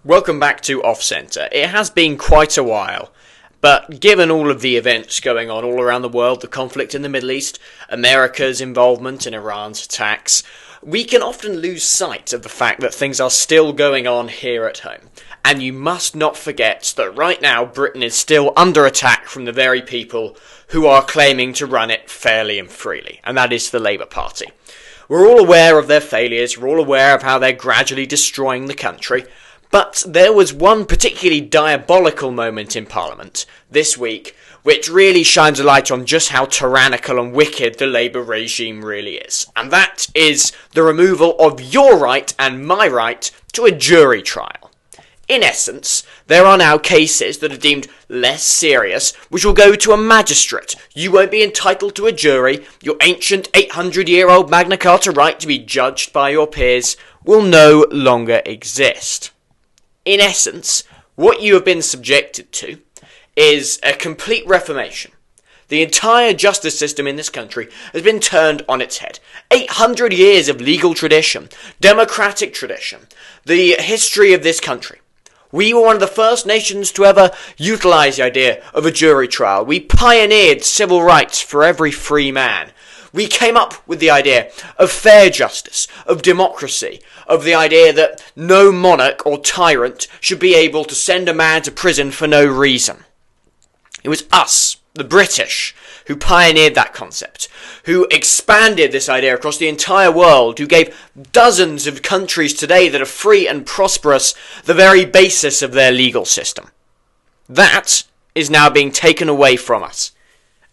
Welcome back to Off Centre. It has been quite a while, but given all of the events going on all around the world, the conflict in the Middle East, America's involvement in Iran's attacks, we can often lose sight of the fact that things are still going on here at home. And you must not forget that right now Britain is still under attack from the very people who are claiming to run it fairly and freely, and that is the Labour Party. We're all aware of their failures, we're all aware of how they're gradually destroying the country, but there was one particularly diabolical moment in Parliament this week which really shines a light on just how tyrannical and wicked the Labour regime really is. And that is the removal of your right and my right to a jury trial. In essence, there are now cases that are deemed less serious, which will go to a magistrate. You won't be entitled to a jury. Your ancient 800-year-old Magna Carta right to be judged by your peers will no longer exist. In essence, what you have been subjected to is a complete reformation. The entire justice system in this country has been turned on its head. 800 years of legal tradition, democratic tradition, the history of this country. We were one of the first nations to ever utilise the idea of a jury trial. We pioneered civil rights for every free man. We came up with the idea of fair justice, of democracy, of the idea that no monarch or tyrant should be able to send a man to prison for no reason. It was us, the British, who pioneered that concept, who expanded this idea across the entire world, who gave dozens of countries today that are free and prosperous the very basis of their legal system. That is now being taken away from us.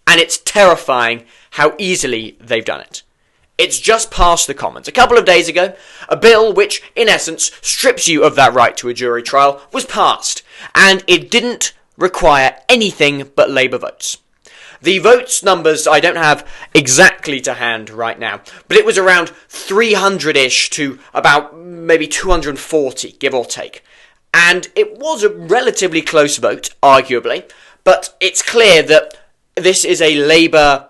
And it's terrifying how easily they've done it. It's just passed the Commons. A couple of days ago, a bill which, in essence, strips you of that right to a jury trial was passed, and it didn't require anything but Labour votes. The votes numbers I don't have exactly to hand right now, but it was around 300-ish to about maybe 240, give or take. And it was a relatively close vote, arguably, but it's clear that this is a Labour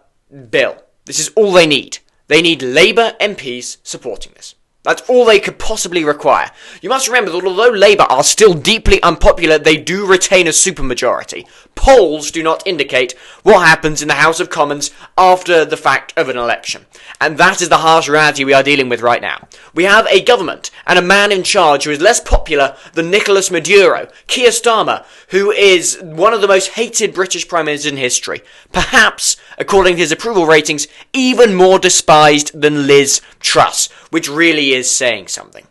bill. This is all they need. They need Labour MPs supporting this. That's all they could possibly require. You must remember that although Labour are still deeply unpopular, they do retain a supermajority. Polls do not indicate what happens in the House of Commons after the fact of an election. And that is the harsh reality we are dealing with right now. We have a government and a man in charge who is less popular than Nicolas Maduro, Keir Starmer, who is one of the most hated British Prime Ministers in history. Perhaps, according to his approval ratings, even more despised than Liz Truss, which really is saying something.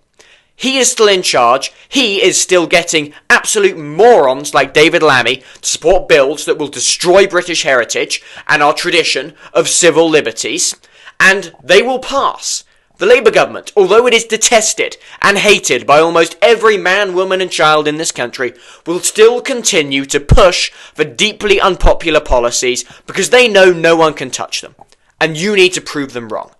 He is still in charge. He is still getting absolute morons like David Lammy to support bills that will destroy British heritage and our tradition of civil liberties, and they will pass. The Labour government, although it is detested and hated by almost every man, woman and child in this country, will still continue to push for deeply unpopular policies because they know no one can touch them. And you need to prove them wrong.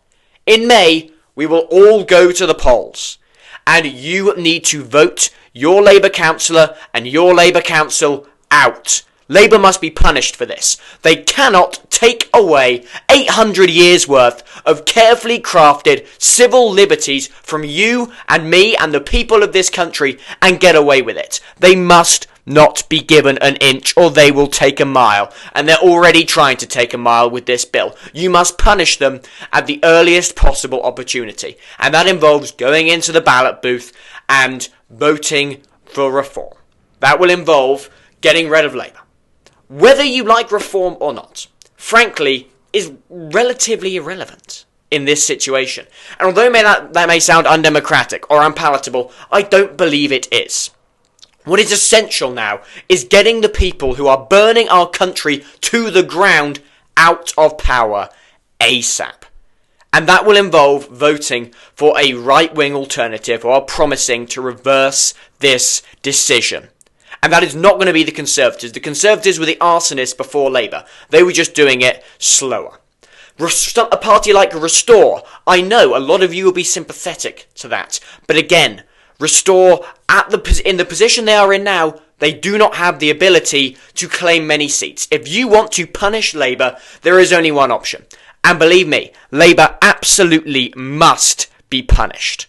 In May, we will all go to the polls, and you need to vote your Labour councillor and your Labour council out. Labour must be punished for this. They cannot take away 800 years worth of carefully crafted civil liberties from you and me and the people of this country and get away with it. They must not be given an inch or they will take a mile, and they're already trying to take a mile with this bill. You must punish them at the earliest possible opportunity, and that involves going into the ballot booth and voting for reform. That will involve getting rid of Labour. Whether you like reform or not, frankly, is relatively irrelevant in this situation. And although that may sound undemocratic or unpalatable, I don't believe it is. What is essential now is getting the people who are burning our country to the ground out of power ASAP. And that will involve voting for a right-wing alternative who are promising to reverse this decision. And that is not going to be the Conservatives. The Conservatives were the arsonists before Labour. They were just doing it slower. A party like Restore, I know a lot of you will be sympathetic to that. But again, Restore, in the position they are in now, they do not have the ability to claim many seats. If you want to punish Labour, there is only one option. And believe me, Labour absolutely must be punished.